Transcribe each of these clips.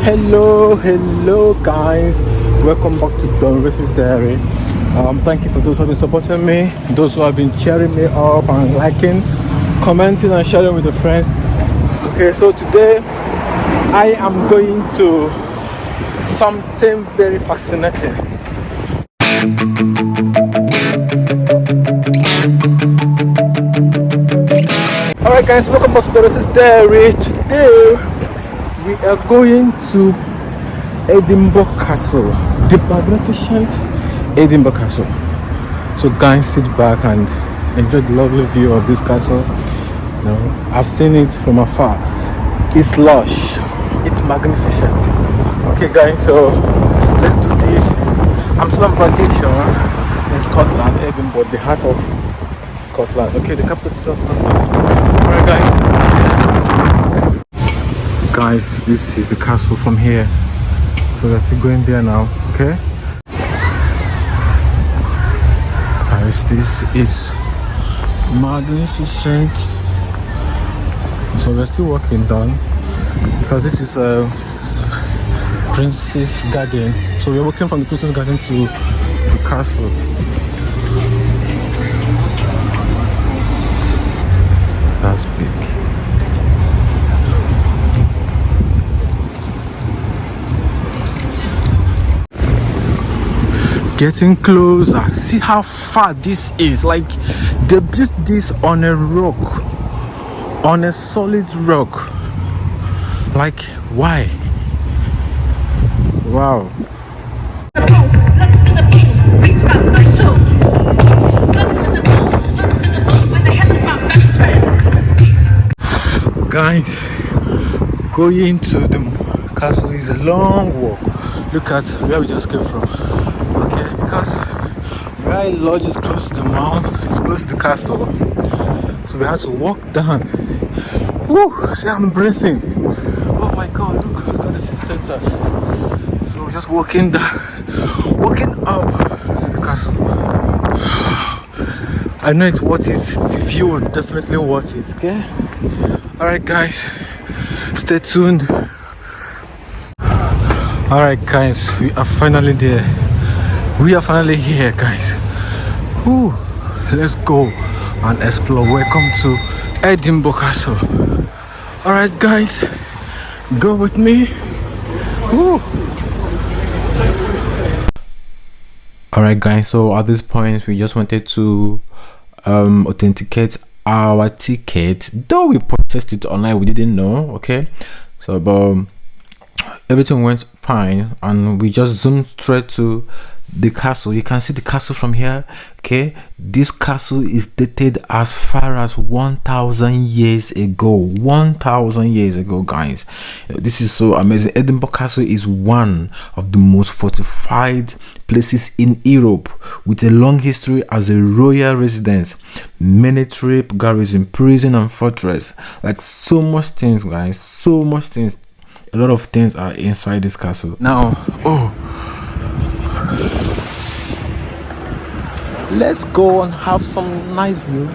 Hello guys, welcome back to Don Race's Diary. Thank you for those who have been supporting me, those who have been cheering me up and liking, commenting and sharing with your friends. Okay, so today I am going to something very fascinating. Alright guys, welcome back to Don Race's Diary. Today we are going to Edinburgh Castle, the Magnificent Edinburgh Castle. So guys, sit back and enjoy the lovely view of this castle. You know, I've seen it from afar. It's lush, it's magnificent. Okay guys, so let's do this. I'm still on vacation in Scotland, Edinburgh, the heart of Scotland. Okay, the capital city of Scotland. Alright guys, this is the castle from here. So we're still going there now, okay? Guys, this is magnificent. So we're still walking down because this is Princess Garden. So we're walking from the Princess Garden to the castle. That's big. Getting closer. See how far this is. Like they built this on a rock, on a solid rock. Like why? Wow. Guys, going to the castle is a long walk. Look at where we just came from. Okay, because where lodge is close to the mount, it's close to the castle, so we had to walk down. Woo! See, I'm breathing. Oh my god, look at the city center. So we're just walking down, walking up to the castle. I know it's worth it. The view is definitely worth it. Okay. Alright guys, stay tuned. Alright guys, we are finally there. We are finally here guys. Woo, let's go and explore. Welcome to Edinburgh Castle. Alright guys, go with me. Woo. Alright guys, so at this point we just wanted to authenticate our ticket, though we purchased it online. We didn't know. Okay, so but everything went fine and we just zoomed straight to the castle. You can see the castle from here. Okay, this castle is dated as far as 1,000 years ago. 1,000 years ago guys. This is so amazing. Edinburgh Castle is one of the most fortified places in Europe, with a long history as a royal residence, military garrison, prison and fortress. Like so much things guys, so much things. A lot of things are inside this castle. Now, let's go and have some nice view.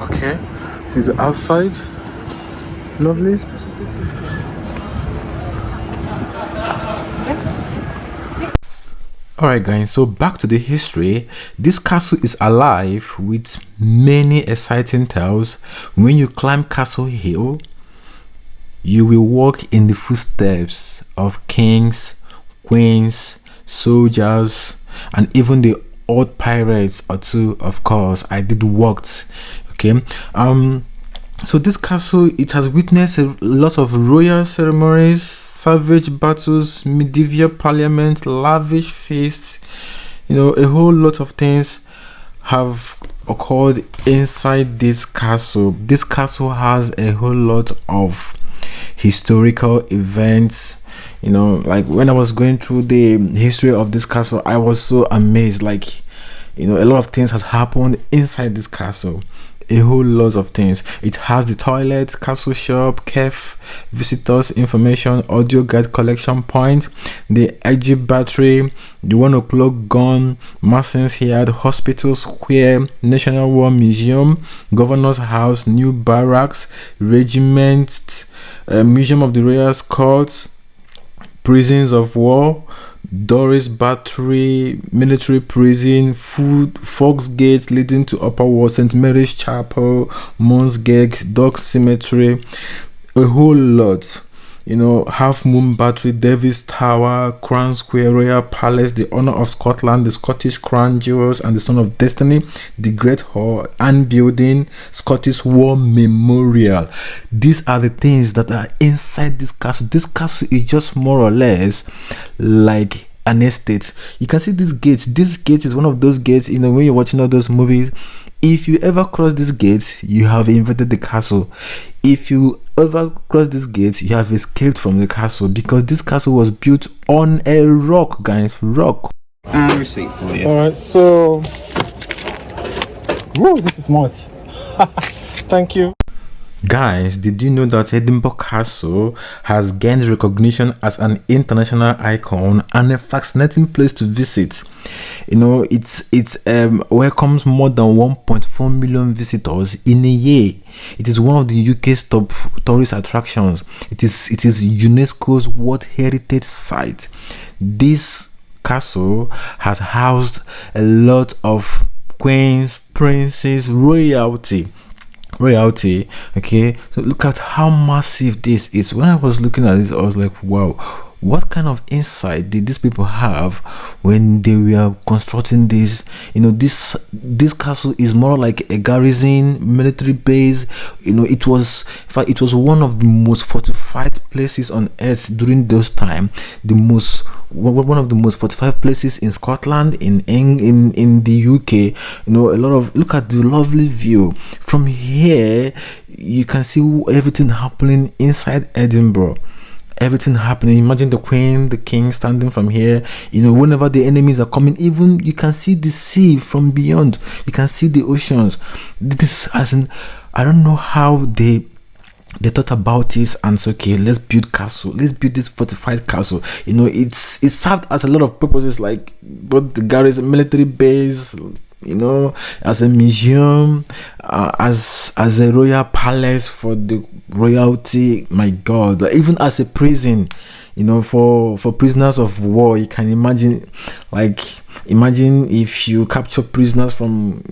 Okay, this is the outside. Lovely. Alright guys, so back to the history. This castle is alive with many exciting tales. When you climb Castle Hill, you will walk in the footsteps of kings, queens, soldiers, and even the old pirates or two. Of course, I did walked. Okay, so this castle, it has witnessed a lot of royal ceremonies, savage battles, medieval parliament, lavish feasts. You know, a whole lot of things have occurred inside this castle. This castle has a whole lot of historical events. You know, like when I was going through the history of this castle, I was so amazed. Like, you know, a lot of things has happened inside this castle. a whole lot of things. It has the toilet, castle shop, cafe, visitors information, audio guide collection point, the Egypt battery, the 1 o'clock gun, Mason's Yard, Hospital Square, National War Museum, Governor's House, new barracks, regiment, Museum of the Royal Scots, prisons of war, Doris Battery, military prison, Fox Gate leading to Upper Ward, St. Mary's Chapel, Monsgate, Dock Cemetery, a whole lot. Half Moon Battery, Davis Tower, Crown Square, Royal Palace, the Honor of Scotland, the Scottish Crown Jewels and the Stone of Destiny, the Great Hall, Anne Building, Scottish War Memorial. These are the things that are inside this castle. This castle is just more or less like an estate. You can see this gate. This gate is one of those gates, when you're watching all those movies. If you ever cross this gate, you have invaded the castle. If you ever cross this gate, you have escaped from the castle, because this castle was built on a rock, guys. Rock. And receipt for you. Alright, so whoa, this is much. Thank you. Guys, did you know that Edinburgh Castle has gained recognition as an international icon and a fascinating place to visit? It welcomes more than 1.4 million visitors in a year. It is one of the UK's top tourist attractions. It is UNESCO's World Heritage Site. This castle has housed a lot of queens, princes, royalty. Okay, so look at how massive this is. When I was looking at this, I was like, wow, what kind of insight did these people have when they were constructing this? This castle is more like a garrison, military base. It was one of the most fortified places on earth during those time. One of the most fortified places in Scotland, in the UK. Look at the lovely view from here. You can see everything happening inside Edinburgh. Everything happening. Imagine the Queen, the King standing from here. Whenever the enemies are coming, even you can see the sea from beyond. You can see the oceans. This, I don't know how they thought about this and said, okay, let's build castle. Let's build this fortified castle. It served as a lot of purposes, like both the garrison, military base, as a museum, as a royal palace for the royalty. My God, even as a prison, for prisoners of war. You can imagine if you capture prisoners from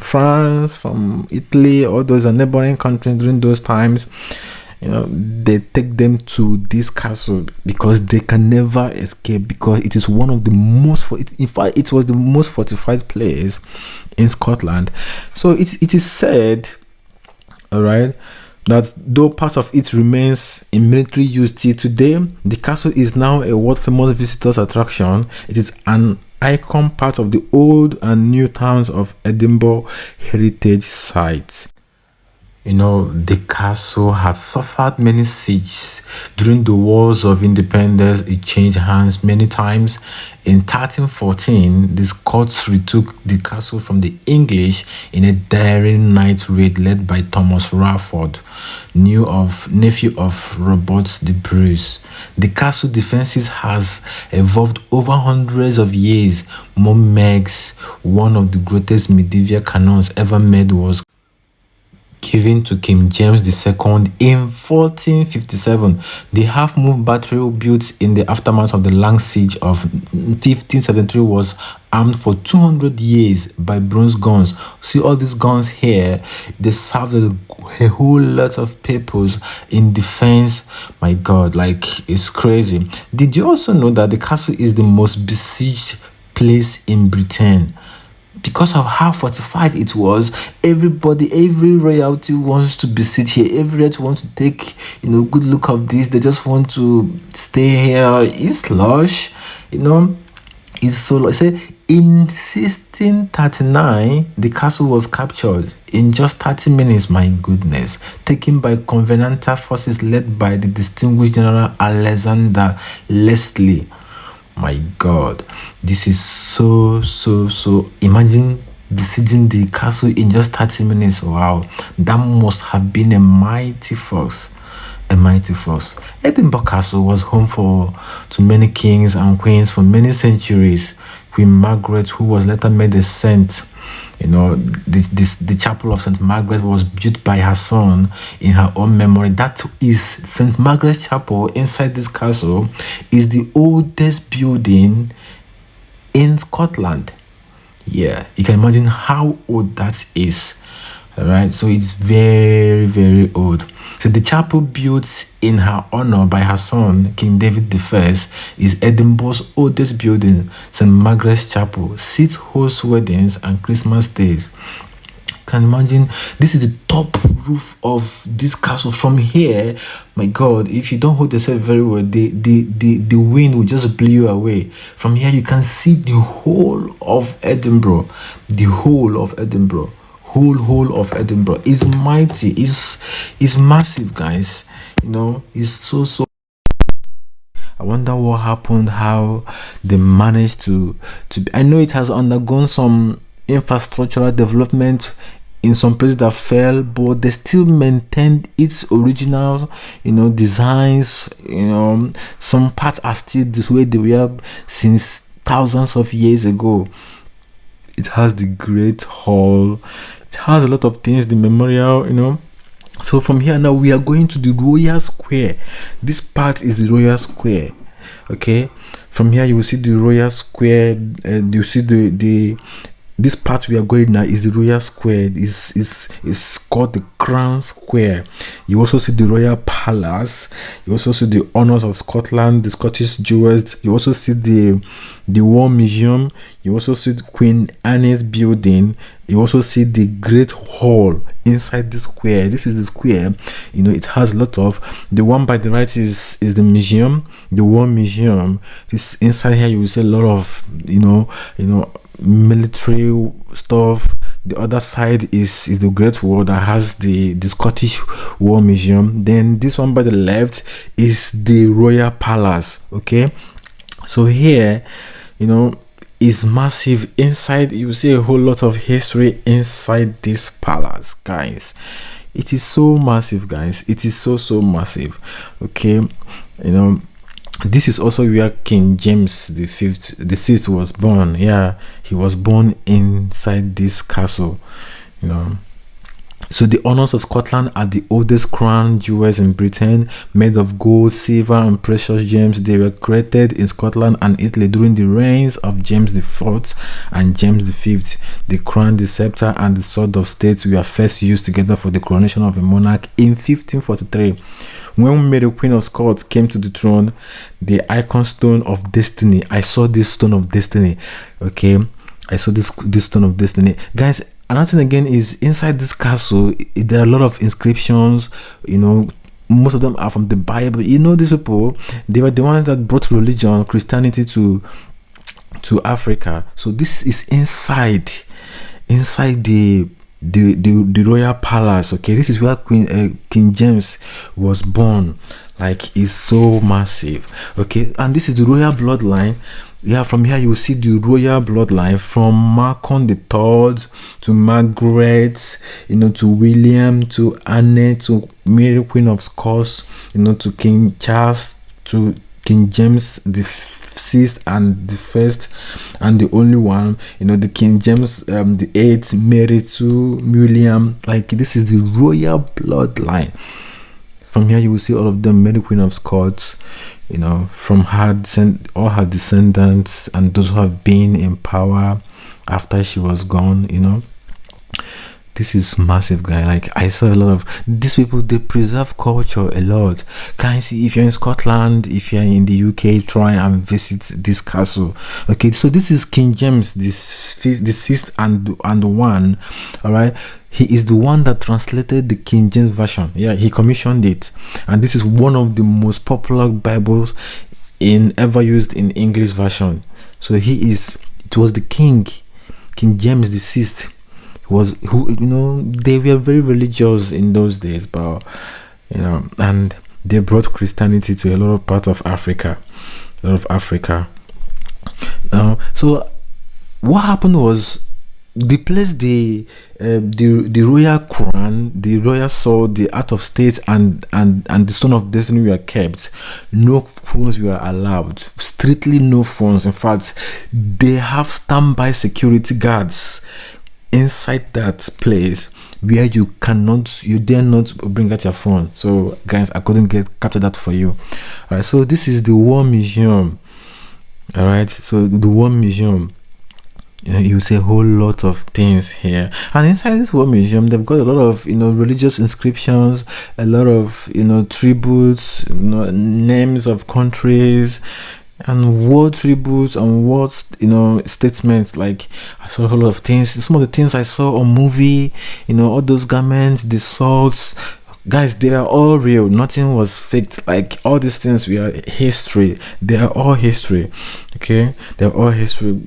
France, from Italy, or those are neighboring countries during those times. They take them to this castle because they can never escape, because it is one of the most, in fact, it was the most fortified place in Scotland. So it is said, all right, that though part of it remains in military use till today, the castle is now a world famous visitors attraction. It is an icon, part of the old and new towns of Edinburgh heritage sites. The castle had suffered many sieges. During the Wars of Independence, it changed hands many times. In 1314, the Scots retook the castle from the English in a daring night raid led by Thomas Rafford, nephew of Robert the Bruce. The castle defenses has evolved over hundreds of years. Megs, one of the greatest medieval cannons ever made, was given to King James II in 1457. The half-moon battery built in the aftermath of the Long Siege of 1573 was armed for 200 years by bronze guns. See all these guns here, they served a whole lot of purpose in defense. My God, it's crazy. Did you also know that the castle is the most besieged place in Britain? Because of how fortified it was, every royalty wants to besiege here. Every royalty wants to take, good look of this. They just want to stay here. It's lush, It's so lush. Say in 1639, the castle was captured in just 30 minutes. My goodness, taken by Covenanter forces led by the distinguished General Alexander Leslie. My God, this is so. Imagine besieging the castle in just 30 minutes. Wow, that must have been a mighty force. A mighty force. Edinburgh Castle was home to many kings and queens for many centuries. Queen Margaret, who was later made a saint, the chapel of St. Margaret was built by her son in her own memory. That is St. Margaret's Chapel inside this castle is the oldest building in Scotland. Yeah, you can imagine how old that is. All right, so it's very, very old. So the chapel built in her honor by her son, King David I, is Edinburgh's oldest building. St. Margaret's Chapel sits, hosts weddings and Christmas days. Can imagine this is the top roof of this castle. From here, my God, if you don't hold yourself very well, the wind will just blow you away. From here, you can see the whole of Edinburgh. The whole of Edinburgh. Whole of Edinburgh is mighty, is massive, guys. It's so. I wonder what happened, how they managed to I know it has undergone some infrastructural development in some places that fell, but they still maintained its original designs. Some parts are still the way they were since thousands of years ago. It has the great hall. It has a lot of things, the memorial. So from here now, we are going to the Royal Square. This part is the Royal Square. Okay. From here, you will see the Royal Square. You see this part we are going now is the Royal Square. It's called the Crown Square. You also see the Royal Palace. You also see the Honours of Scotland, the Scottish Jewels. You also see the War Museum. You also see Queen Anne's building. You also see the Great Hall inside the square. This is the square. It has a lot of. The one by the right is the museum, the War Museum. This inside here you will see a lot of military stuff. The other side is the Great Wall that has the Scottish War Museum. Then this one by the left is the Royal Palace. Okay, so here is massive. Inside you see a whole lot of history inside this palace, guys. It is so massive, guys. It is so massive. Okay, this is also where King James the Sixth was born. Yeah, he was born inside this castle. So the Honours of Scotland are the oldest crown jewels in Britain, made of gold, silver and precious gems. They were created in Scotland and Italy during the reigns of James IV and James V. The crown, the scepter and the sword of state were first used together for the coronation of a monarch in 1543. When Mary, Queen of Scots, came to the throne, the icon stone of destiny. I saw this stone of destiny. Okay, I saw this stone of destiny, guys. Another thing again is inside this castle, there are a lot of inscriptions. Most of them are from the Bible. These people, they were the ones that brought religion, Christianity to Africa. So this is inside the Royal Palace. Okay, this is where King James was born. Like, it's so massive. Okay, and this is the royal bloodline. Yeah, from here you will see the royal bloodline from Malcolm the Third to Margaret, to William, to Anne, to Mary, Queen of Scots, to King Charles, to King James the Sixth and the first and the only one. The King James the Eighth married to William. Like, this is the royal bloodline. From here you will see all of them. Mary, Queen of Scots, from all her descendants and those who have been in power after she was gone. This is massive, guy. Like, I saw a lot of these people. They preserve culture a lot. Guys, if you're in Scotland, if you're in the UK, try and visit this castle. Okay, so this is King James the Sixth and one. All right, he is the one that translated the King James version. Yeah, he commissioned it, and this is one of the most popular Bibles ever used in English version. So it was the King James the Sixth. They were very religious in those days, but and they brought Christianity to a lot of parts of Africa. So what happened was the place the royal crown, the royal sword, the art of state, and the stone of destiny were kept. No phones were allowed. Strictly no phones. In fact, they have standby security guards inside that place where you dare not bring out your phone. So guys, I couldn't capture that for you. All right, so this is the War Museum. All right, so the War Museum, you see a whole lot of things here, and inside this War Museum they've got a lot of religious inscriptions, a lot of tributes, names of countries, and war tributes and war statements. Like, I saw a whole lot of things. Some of the things I saw on movie, all those garments, the swords, guys, they are all real. Nothing was faked. Like, all these things were history. They are all history. Okay, they're all history.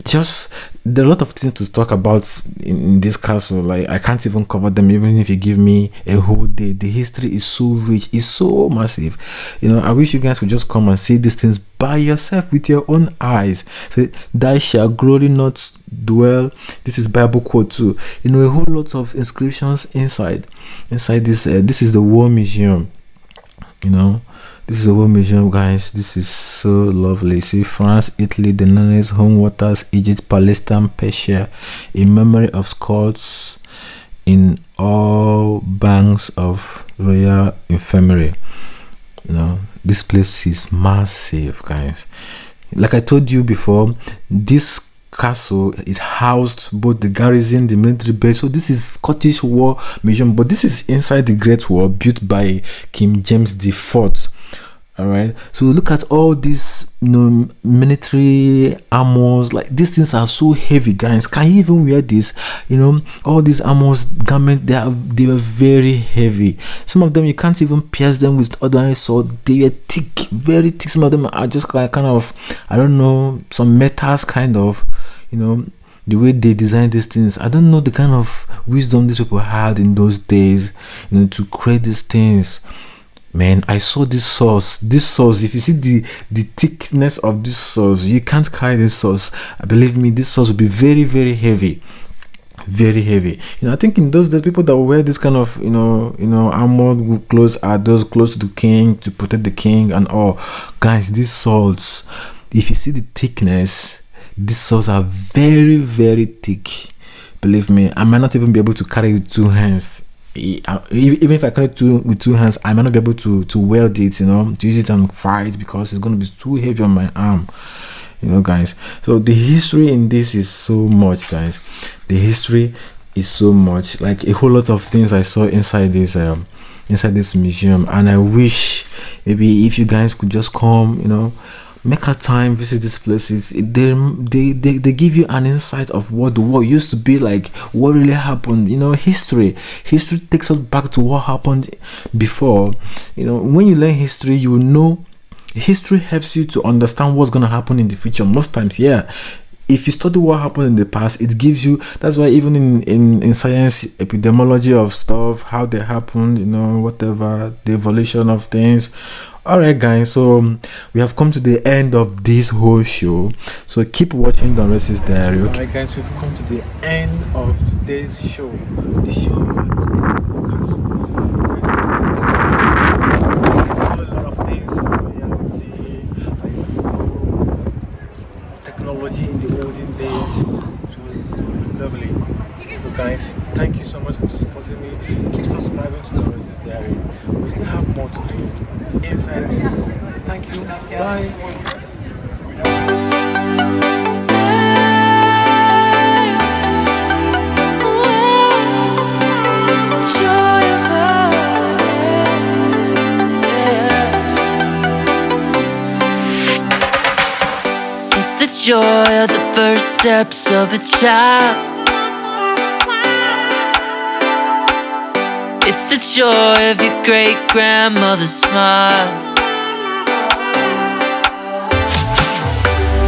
Just, there are a lot of things to talk about in this castle. Like, I can't even cover them even if you give me a whole day. The history is so rich, it's so massive. I wish you guys would just come and see these things by yourself with your own eyes. So, thou shalt glory not dwell. This is Bible quote too. A whole lot of inscriptions inside this. This is the War Museum. This is a War Museum, guys. This is so lovely. See, France, Italy, the Nannies, home waters, Egypt, Palestine, Persia, in memory of Scots in all banks of Royal Infirmary. This place is massive, guys. Like I told you before, this castle is housed both the garrison, the military base. So this is Scottish War Museum, but this is inside the Great War built by King James IV. All right, so look at all these military armors. Like, these things are so heavy, guys. Can you even wear this? All these armors, garments, they were very heavy. Some of them you can't even pierce them with ordinary sword. They were thick, very thick. Some of them are just like kind of, I don't know, some metals kind of, the way they designed these things. I don't know the kind of wisdom these people had in those days, to create these things. Man, I saw this sauce. If you see the thickness of this sauce, you can't carry this sauce. Believe me, this sauce will be very, very heavy. Very heavy. I think in those days, people that wear this kind of armored clothes are those close to the king, to protect the king and all. Guys, these swords, if you see the thickness, these swords are very, very thick. Believe me, I might not even be able to carry it with two hands. Even if I carry it with two hands, I might not be able to wield it, to use it and fight, because it's going to be too heavy on my arm, guys. So the history in this is so much, guys. The history is so much. Like, a whole lot of things I saw inside this museum, and I wish maybe if you guys could just come, make a time, visit these places. They give you an insight of what the war used to be like, what really happened. History takes us back to what happened before. When you learn history, you will know. History helps you to understand what's going to happen in the future. Most times, yeah, if you study what happened in the past, it gives you. That's why even in science, epidemiology of stuff, how they happened, whatever, the evolution of things. All right, guys, so we have come to the end of this whole show, so keep watching Don Rex's Diary. Okay, alright, guys, we've come to the end of today's show, the show at Edinburgh Castle. I saw a lot of things from reality. I saw technology in the olden days. It was lovely. So guys, thank you so much for supporting me. Keep subscribing to Don Rex's Diary. We still have more to do inside Edinburgh. Thank you. Bye. It's the joy of the first steps of a child. It's the joy of your great-grandmother's smile.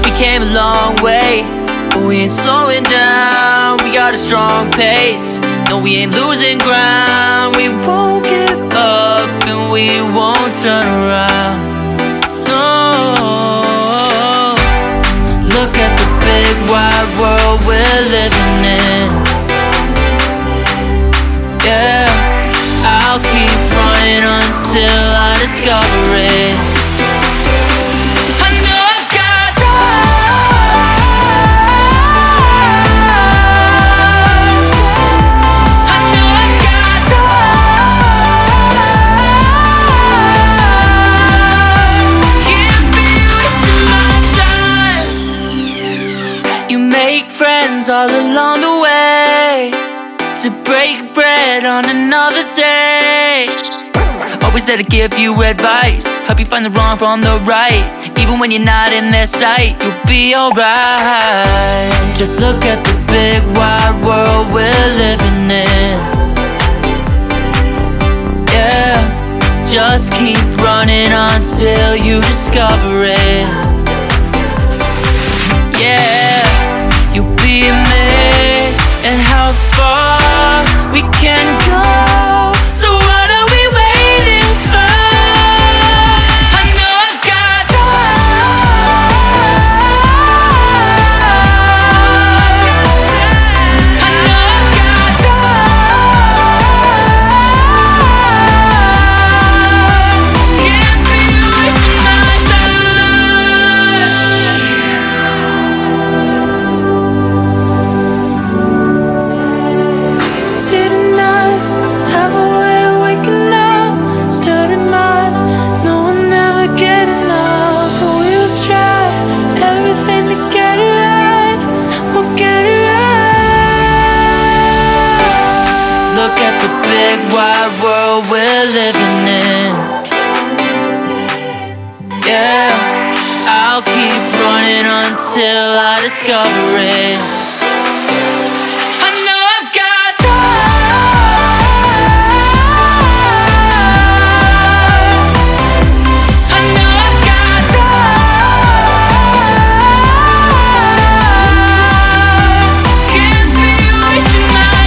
We came a long way, but we ain't slowing down. We got a strong pace, no, we ain't losing ground. We won't give up and we won't turn around. No, look at the big wide world we're living in. lessons all along the way, to break bread on another day. Always there to give you advice, help you find the wrong from the right. Even when you're not in their sight, you'll be alright. Just look at the big wide world we're living in. Yeah, just keep running until you discover it. Yeah, you'll be amazed at how far we can go. So what are we waiting for? I know I've got I know I've got can't be wasting my City nights have a way of waking up, starting minds, no one ever get enough. But we'll try everything to get it right, we'll get it right. Look at the big wide world we're living in. Yeah, I'll keep running until I discover it.